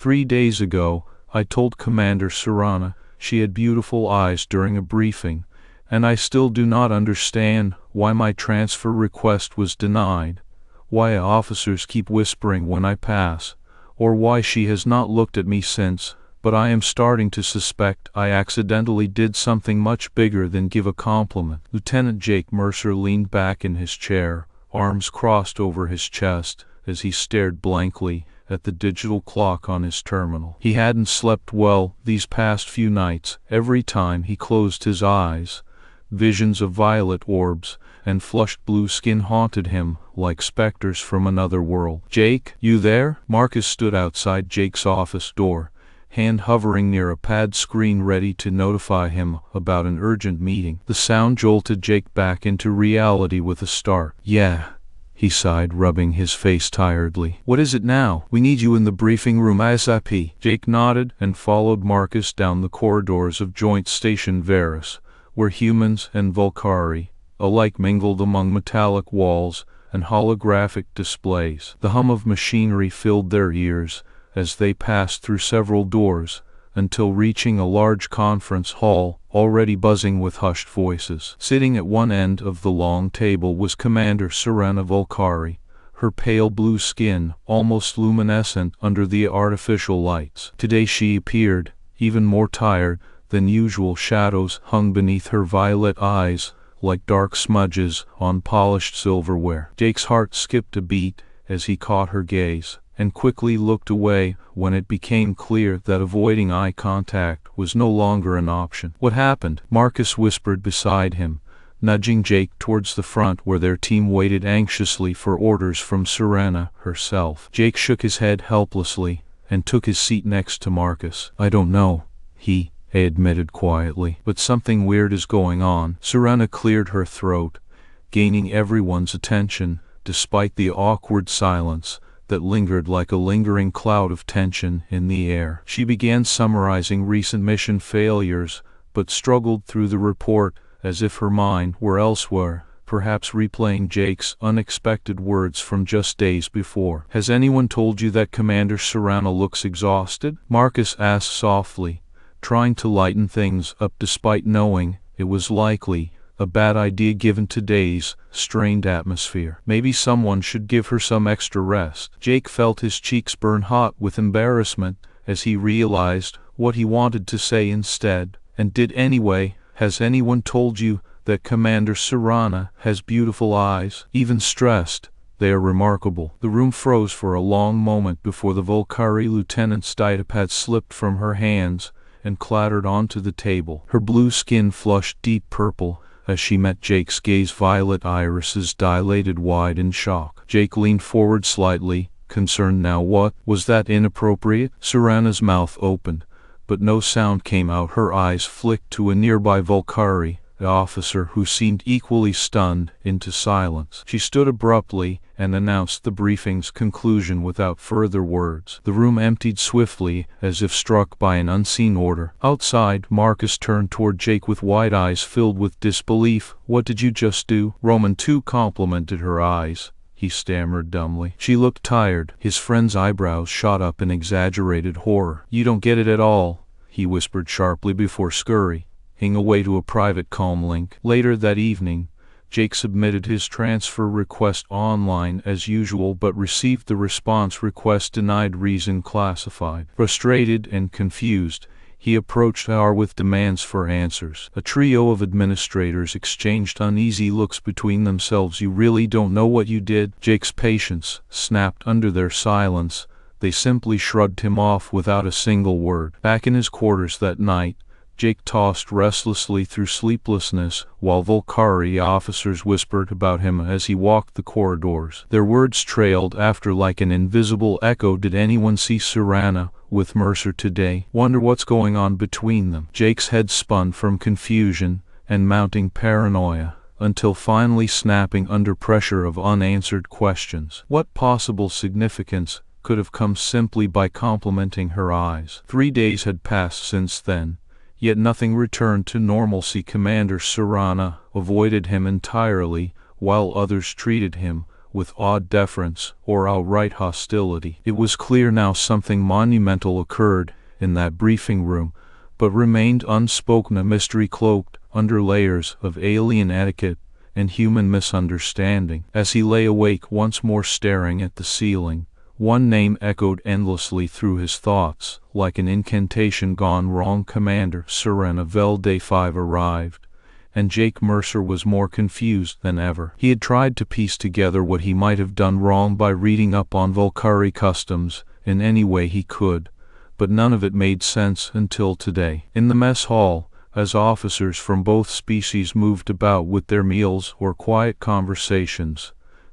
3 days ago, I told Commander Syrana she had beautiful eyes during a briefing, and I still do not understand why my transfer request was denied, why officers keep whispering when I pass, or why she has not looked at me since, but I am starting to suspect I accidentally did something much bigger than give a compliment." Lieutenant Jake Mercer leaned back in his chair, arms crossed over his chest, as he stared blankly at the digital clock on his terminal. He hadn't slept well these past few nights. Every time he closed his eyes, visions of violet orbs and flushed blue skin haunted him like specters from another world. "Jake, you there?" Marcus stood outside Jake's office door, hand hovering near a pad screen ready to notify him about an urgent meeting. The sound jolted Jake back into reality with a start. "Yeah," he sighed, rubbing his face tiredly. "What is it now?" "We need you in the briefing room ASAP." Jake nodded and followed Marcus down the corridors of Joint Station Veris, where humans and Vel'Kari alike mingled among metallic walls and holographic displays. The hum of machinery filled their ears as they passed through several doors, until reaching a large conference hall already buzzing with hushed voices. Sitting at one end of the long table was Commander Syrana Vel'Kari, her pale blue skin almost luminescent under the artificial lights. Today she appeared even more tired than usual. Shadows hung beneath her violet eyes like dark smudges on polished silverware. Jake's heart skipped a beat as he caught her gaze, and quickly looked away when it became clear that avoiding eye contact was no longer an option. "What happened?" Marcus whispered beside him, nudging Jake towards the front where their team waited anxiously for orders from Syrana herself. Jake shook his head helplessly and took his seat next to Marcus. "I don't know," he admitted quietly, "but something weird is going on." Syrana cleared her throat, gaining everyone's attention despite the awkward silence that lingered like a lingering cloud of tension in the air. She began summarizing recent mission failures, but struggled through the report as if her mind were elsewhere, perhaps replaying Jake's unexpected words from just days before. "Has anyone told you that Commander Syrana looks exhausted?" Marcus asked softly, trying to lighten things up despite knowing it was likely a bad idea given today's strained atmosphere. "Maybe someone should give her some extra rest." Jake felt his cheeks burn hot with embarrassment as he realized what he wanted to say instead, and did anyway. "Has anyone told you that Commander Syrana has beautiful eyes? Even stressed, they are remarkable." The room froze for a long moment before the Vel'Kari lieutenant's dietapad slipped from her hands and clattered onto the table. Her blue skin flushed deep purple as she met Jake's gaze, violet irises dilated wide in shock. Jake leaned forward slightly, concerned now. "What? Was that inappropriate?" Syrana's mouth opened, but no sound came out. Her eyes flicked to a nearby Vel'Kari officer who seemed equally stunned into silence. She stood abruptly and announced the briefing's conclusion without further words. The room emptied swiftly as if struck by an unseen order. Outside, Marcus turned toward Jake with wide eyes filled with disbelief. "What did you just do?" "Roman 2 complimented her eyes," he stammered dumbly. "She looked tired." His friend's eyebrows shot up in exaggerated horror. "You don't get it at all," he whispered sharply before scurrying away to a private comm link. Later that evening, Jake submitted his transfer request online as usual but received the response: "Request denied, reason classified." Frustrated and confused, he approached HR with demands for answers. A trio of administrators exchanged uneasy looks between themselves. "You really don't know what you did?" Jake's patience snapped under their silence. They simply shrugged him off without a single word. Back in his quarters that night, Jake tossed restlessly through sleeplessness while Vel'Kari officers whispered about him as he walked the corridors. Their words trailed after like an invisible echo. "Did anyone see Syrana with Mercer today? Wonder what's going on between them?" Jake's head spun from confusion and mounting paranoia, until finally snapping under pressure of unanswered questions. What possible significance could have come simply by complimenting her eyes? 3 days had passed since then, yet nothing returned to normalcy. Commander Syrana avoided him entirely, while others treated him with odd deference or outright hostility. It was clear now something monumental occurred in that briefing room, but remained unspoken, a mystery cloaked under layers of alien etiquette and human misunderstanding. As he lay awake once more staring at the ceiling, one name echoed endlessly through his thoughts, like an incantation gone wrong. Commander Syrana Vel'Kari arrived, and Jake Mercer was more confused than ever. He had tried to piece together what he might have done wrong by reading up on Vel'Kari customs in any way he could, but none of it made sense until today. In the mess hall, as officers from both species moved about with their meals or quiet conversations,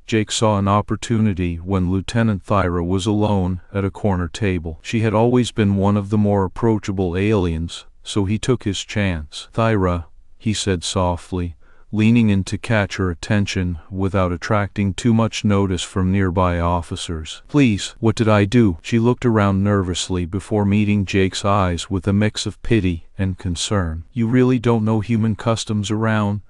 Jake saw an opportunity when Lieutenant Thyra was alone at a corner table. She had always been one of the more approachable aliens, so he took his chance. "Thyra," he said softly, leaning in to catch her attention without attracting too much notice from nearby officers. "Please, what did I do?" She looked around nervously before meeting Jake's eyes with a mix of pity and concern. "You really don't know human customs around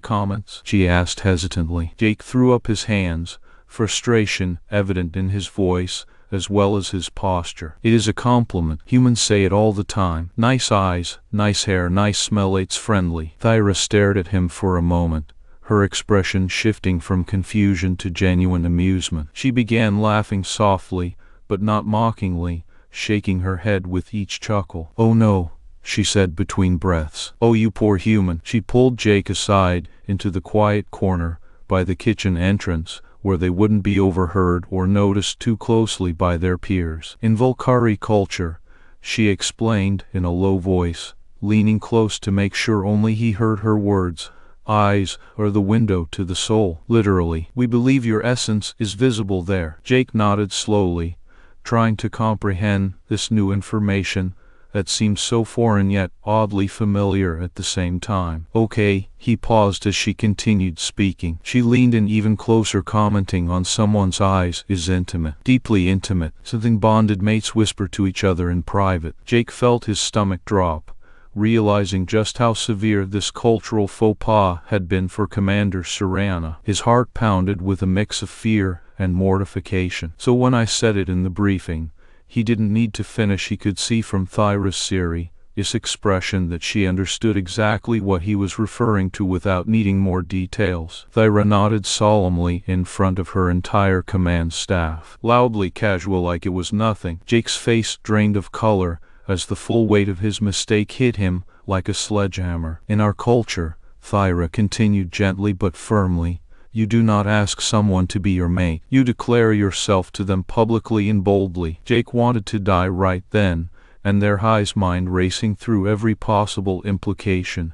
comments?" she asked hesitantly. Jake threw up his hands, frustration evident in his voice as well as his posture. "It is a compliment. Humans say it all the time. Nice eyes, nice hair, nice smell, it's friendly." Thyra stared at him for a moment, her expression shifting from confusion to genuine amusement. She began laughing softly, but not mockingly, shaking her head with each chuckle. "Oh no," she said between breaths. "Oh, you poor human." She pulled Jake aside into the quiet corner by the kitchen entrance, where they wouldn't be overheard or noticed too closely by their peers. "In Vel'Kari culture," she explained in a low voice, leaning close to make sure only he heard her words, "eyes are the window to the soul. Literally, we believe your essence is visible there." Jake nodded slowly, trying to comprehend this new information that seemed so foreign yet oddly familiar at the same time. "Okay," he paused as she continued speaking. She leaned in even closer, commenting on someone's eyes is intimate. Deeply intimate. Something bonded mates whisper to each other in private. Jake felt his stomach drop, realizing just how severe this cultural faux pas had been for Commander Syrana. His heart pounded with a mix of fear and mortification. "So when I said it in the briefing," he didn't need to finish. He could see from Thyra's serious expression that she understood exactly what he was referring to without needing more details. Thyra nodded solemnly in front of her entire command staff, loudly casual like it was nothing. Jake's face drained of color as the full weight of his mistake hit him like a sledgehammer. "In our culture," Thyra continued gently but firmly, "you do not ask someone to be your mate. You declare yourself to them publicly and boldly." Jake wanted to die right then and there, his mind racing through every possible implication,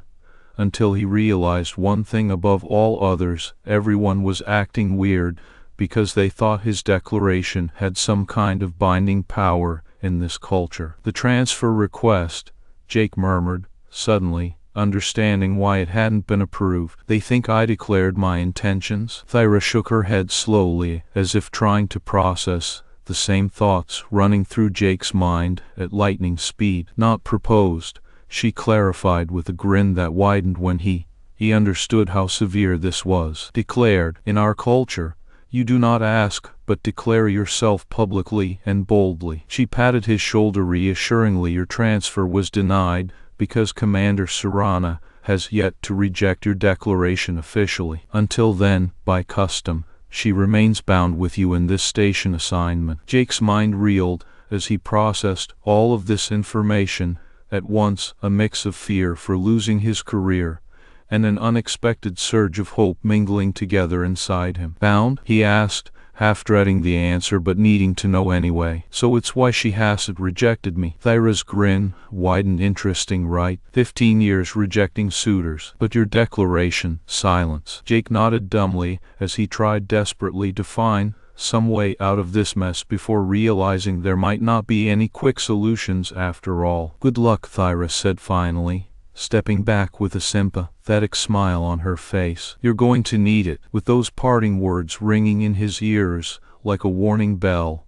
until he realized one thing above all others: everyone was acting weird because they thought his declaration had some kind of binding power in this culture. "The transfer request," Jake murmured, suddenly understanding why it hadn't been approved. "They think I declared my intentions?" Thyra shook her head slowly, as if trying to process the same thoughts running through Jake's mind at lightning speed. "Not proposed," she clarified with a grin that widened when he understood how severe this was. "Declared. In our culture, you do not ask, but declare yourself publicly and boldly." She patted his shoulder reassuringly. "Your transfer was denied because Commander Syrana has yet to reject your declaration officially. Until then, by custom, she remains bound with you in this station assignment." Jake's mind reeled as he processed all of this information at once, a mix of fear for losing his career and an unexpected surge of hope mingling together inside him. "Bound?" he asked, half dreading the answer but needing to know anyway. "So it's why she hasn't rejected me." Thyra's grin widened. "Interesting, right? 15 years rejecting suitors. But your declaration?" Silence. Jake nodded dumbly as he tried desperately to find some way out of this mess before realizing there might not be any quick solutions after all. "Good luck," Thyra said finally, stepping back with a sympathetic smile on her face. "You're going to need it." With those parting words ringing in his ears like a warning bell,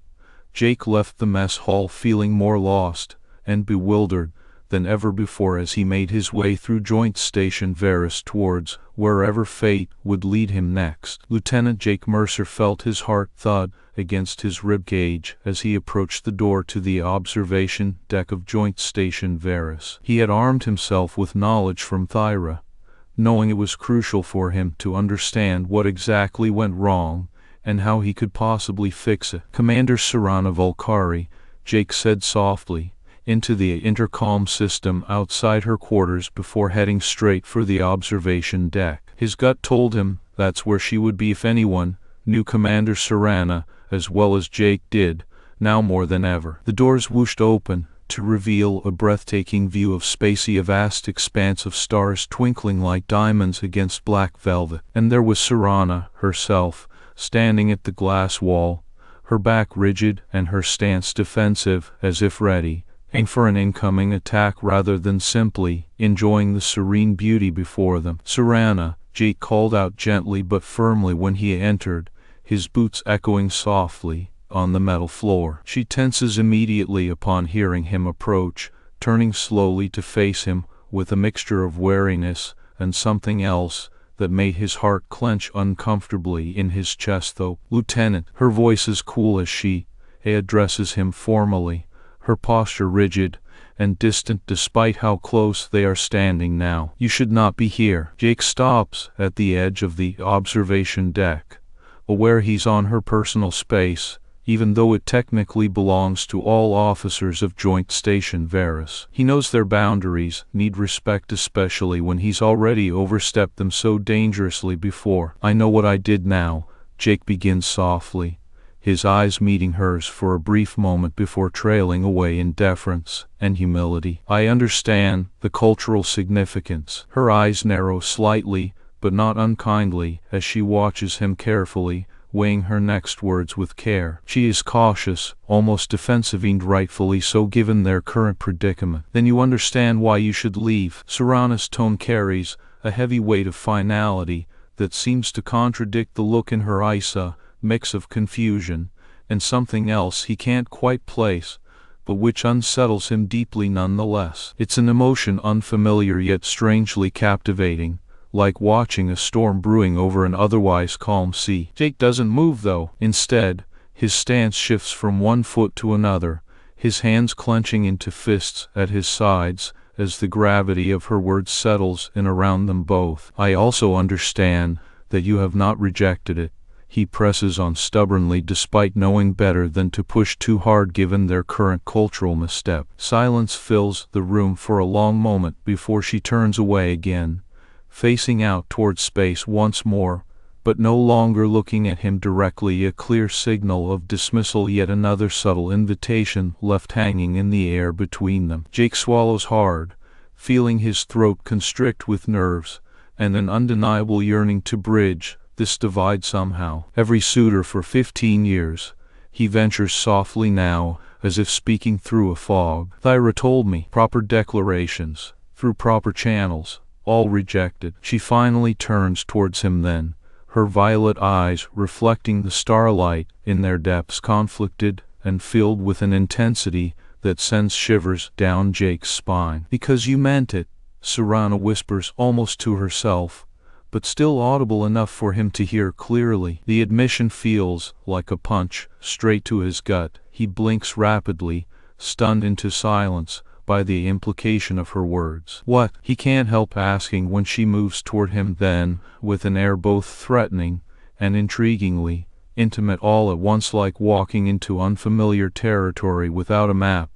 Jake left the mess hall feeling more lost and bewildered than ever before as he made his way through Joint Station Veris towards wherever fate would lead him next. Lieutenant Jake Mercer felt his heart thud against his ribcage as he approached the door to the observation deck of Joint Station Veris. He had armed himself with knowledge from Thyra, knowing it was crucial for him to understand what exactly went wrong and how he could possibly fix it. "Commander Syrana Vel'Kari," Jake said softly into the intercom system outside her quarters before heading straight for the observation deck. His gut told him that's where she would be if anyone knew Commander Syrana as well as Jake did, now more than ever. The doors whooshed open to reveal a breathtaking view of spacey, a vast expanse of stars twinkling like diamonds against black velvet. And there was Syrana herself, standing at the glass wall, her back rigid and her stance defensive, as if ready for an incoming attack rather than simply enjoying the serene beauty before them. "Syrana," Jake called out gently but firmly when he entered, his boots echoing softly on the metal floor. She tenses immediately upon hearing him approach, turning slowly to face him with a mixture of wariness and something else that made his heart clench uncomfortably in his chest. "Though, Lieutenant," her voice as cool as she addresses him formally, her posture rigid and distant despite how close they are standing now. "You should not be here." Jake stops at the edge of the observation deck, aware he's on her personal space, even though it technically belongs to all officers of Joint Station Veris. He knows their boundaries need respect, especially when he's already overstepped them so dangerously before. "I know what I did now," Jake begins softly, his eyes meeting hers for a brief moment before trailing away in deference and humility. "I understand the cultural significance." Her eyes narrow slightly, but not unkindly, as she watches him carefully, weighing her next words with care. She is cautious, almost defensive, and rightfully so given their current predicament. "Then you understand why you should leave." Syrana's tone carries a heavy weight of finality that seems to contradict the look in her eyes, a mix of confusion and something else he can't quite place, but which unsettles him deeply nonetheless. It's an emotion unfamiliar yet strangely captivating, like watching a storm brewing over an otherwise calm sea. Jake doesn't move though. Instead, his stance shifts from one foot to another, his hands clenching into fists at his sides as the gravity of her words settles in around them both. "I also understand that you have not rejected it," he presses on stubbornly, despite knowing better than to push too hard given their current cultural misstep. Silence fills the room for a long moment before she turns away again, facing out toward space once more, but no longer looking at him directly, a clear signal of dismissal, yet another subtle invitation left hanging in the air between them. Jake swallows hard, feeling his throat constrict with nerves and an undeniable yearning to bridge this divide somehow. "Every suitor for 15 years, he ventures softly now, as if speaking through a fog. "Thyra told me, proper declarations, through proper channels, all rejected." She finally turns towards him then, her violet eyes reflecting the starlight in their depths, conflicted and filled with an intensity that sends shivers down Jake's spine. "Because you meant it," Syrana whispers almost to herself, but still audible enough for him to hear clearly. The admission feels like a punch straight to his gut. He blinks rapidly, stunned into silence by the implication of her words. "What?" he can't help asking when she moves toward him, then, with an air both threatening and intriguingly intimate all at once, like walking into unfamiliar territory without a map,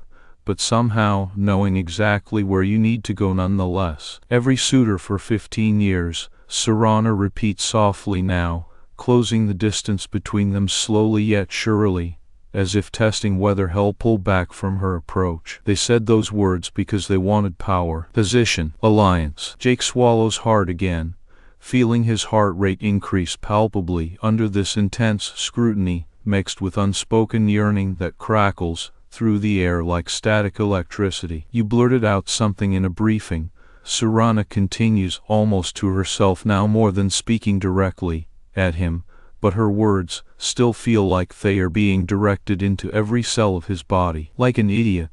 but somehow knowing exactly where you need to go nonetheless. "Every suitor for 15 years, Syrana repeats softly now, closing the distance between them slowly yet surely, as if testing whether he'll pull back from her approach. "They said those words because they wanted power, position, alliance." Jake swallows hard again, feeling his heart rate increase palpably under this intense scrutiny, mixed with unspoken yearning that crackles through the air like static electricity. "You blurted out something in a briefing," Syrana continues, almost to herself now more than speaking directly at him, but her words still feel like they are being directed into every cell of his body. "Like an idiot,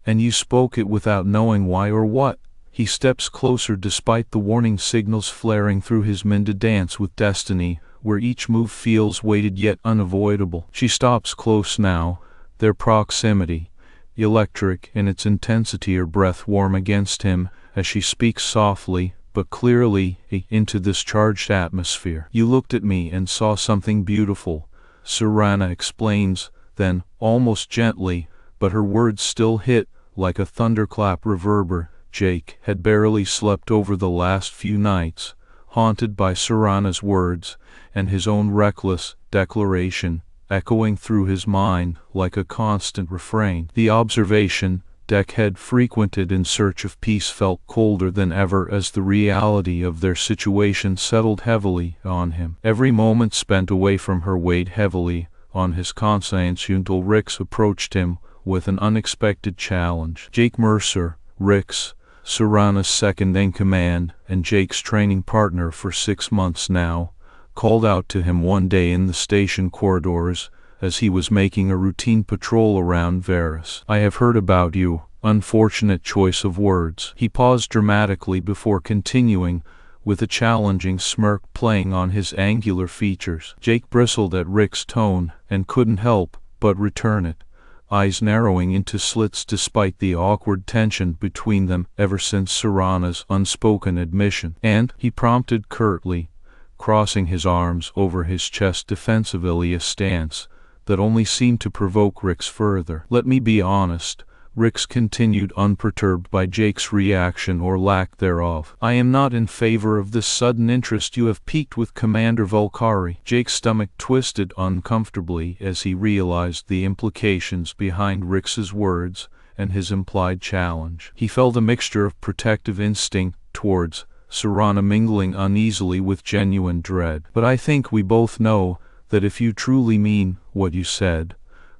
And you spoke it without knowing why or what. He steps closer despite the warning signals flaring through his mind to dance with destiny, where each move feels weighted yet unavoidable. She stops close now, their proximity, electric in its intensity, her breath warm against him, as she speaks softly, but clearly, into this charged atmosphere. You looked at me and saw something beautiful, Syrana explains, then, almost gently, but her words still hit like a thunderclap reverber. Jake had barely slept over the last few nights, haunted by Syrana's words, and his own reckless declaration echoing through his mind like a constant refrain. The observation deck had frequented in search of peace felt colder than ever as the reality of their situation settled heavily on him. Every moment spent away from her weighed heavily on his conscience until Rix approached him with an unexpected challenge. Jake Mercer, Rix, Syrana's second-in-command and Jake's training partner for 6 months now, called out to him one day in the station corridors as he was making a routine patrol around Veris. I have heard about you. Unfortunate choice of words. He paused dramatically before continuing, with a challenging smirk playing on his angular features. Jake bristled at Rick's tone and couldn't help but return it, eyes narrowing into slits despite the awkward tension between them ever since Syrana's unspoken admission. And, he prompted curtly, crossing his arms over his chest defensively, a stance that only seemed to provoke Rix further. Let me be honest, Rix continued, unperturbed by Jake's reaction or lack thereof. I am not in favor of this sudden interest you have piqued with Commander Vel'Kari. Jake's stomach twisted uncomfortably as he realized the implications behind Rix's words and his implied challenge. He felt a mixture of protective instinct towards Syrana mingling uneasily with genuine dread. But I think we both know that if you truly mean what you said,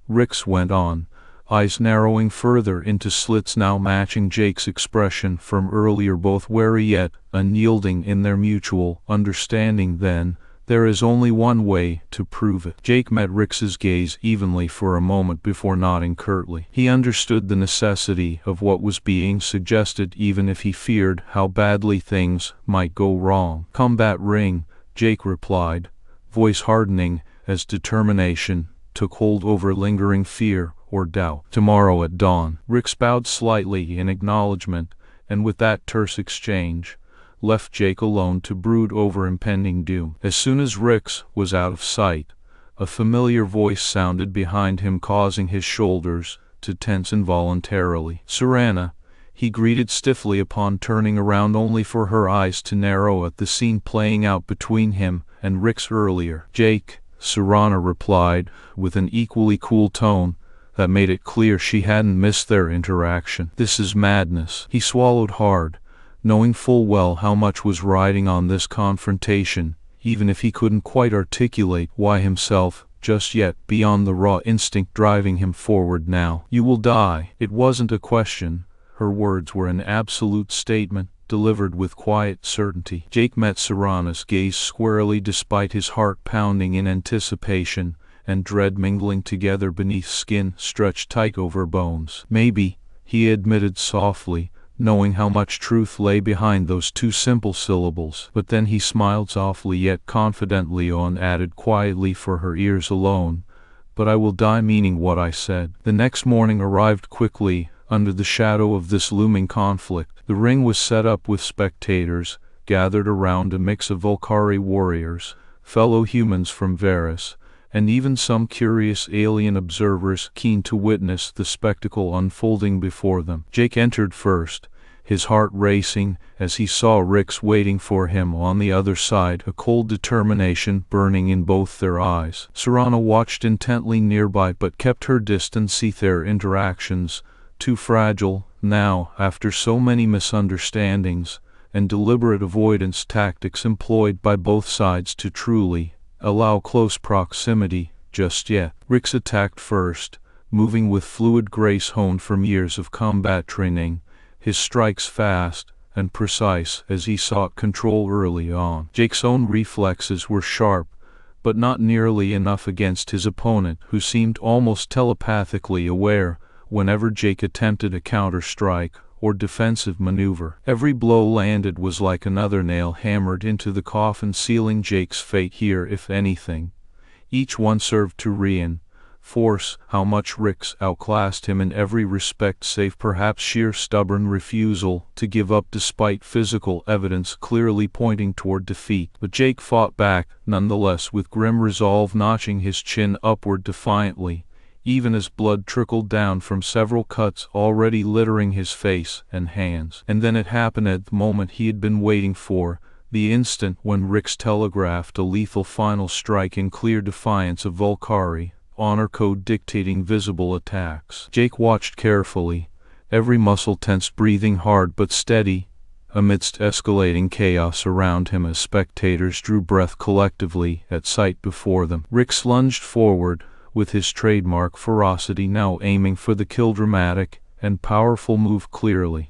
Rix went on, eyes narrowing further into slits now matching Jake's expression from earlier, both wary yet unyielding in their mutual understanding, then there is only one way to prove it. Jake met Rix's gaze evenly for a moment before nodding curtly. He understood the necessity of what was being suggested, even if he feared how badly things might go wrong. Combat ring, Jake replied, voice hardening as determination took hold over lingering fear or doubt. Tomorrow at dawn. Rix bowed slightly in acknowledgement, and with that terse exchange, left Jake alone to brood over impending doom. As soon as Rix was out of sight, a familiar voice sounded behind him, causing his shoulders to tense involuntarily. Syrana, he greeted stiffly upon turning around, only for her eyes to narrow at the scene playing out between him and Rix earlier. Jake, Syrana replied, with an equally cool tone that made it clear she hadn't missed their interaction. This is madness. He swallowed hard, knowing full well how much was riding on this confrontation, even if he couldn't quite articulate why himself just yet, beyond the raw instinct driving him forward now. You will die. It wasn't a question. Her words were an absolute statement, delivered with quiet certainty. Jake met Syrana's gaze squarely despite his heart pounding in anticipation and dread mingling together beneath skin stretched tight over bones. Maybe, he admitted softly, knowing how much truth lay behind those two simple syllables. But then he smiled softly yet confidently and added quietly for her ears alone, but I will die meaning what I said. The next morning arrived quickly under the shadow of this looming conflict. The ring was set up with spectators gathered around, a mix of Vel'Kari warriors, fellow humans from Veris, and even some curious alien observers keen to witness the spectacle unfolding before them. Jake entered first, his heart racing as he saw Rix waiting for him on the other side, a cold determination burning in both their eyes. Syrana watched intently nearby but kept her distance, their interactions too fragile now, after so many misunderstandings and deliberate avoidance tactics employed by both sides, to truly allow close proximity just yet. Rix attacked first, moving with fluid grace honed from years of combat training, his strikes fast and precise as he sought control early on. Jake's own reflexes were sharp, but not nearly enough against his opponent, who seemed almost telepathically aware whenever Jake attempted a counter-strike or defensive maneuver. Every blow landed was like another nail hammered into the coffin, sealing Jake's fate here. If anything, each one served to reinforce how much Rix outclassed him in every respect, save perhaps sheer stubborn refusal to give up despite physical evidence clearly pointing toward defeat. But Jake fought back nonetheless, with grim resolve, notching his chin upward defiantly, even as blood trickled down from several cuts already littering his face and hands. And then it happened, at the moment he had been waiting for, the instant when Rix telegraphed a lethal final strike in clear defiance of Vel'Kari, honor code dictating visible attacks. Jake watched carefully, every muscle tense, breathing hard but steady, amidst escalating chaos around him, as spectators drew breath collectively at sight before them. Rix lunged forward, with his trademark ferocity now aiming for the kill. Dramatic and powerful move, clearly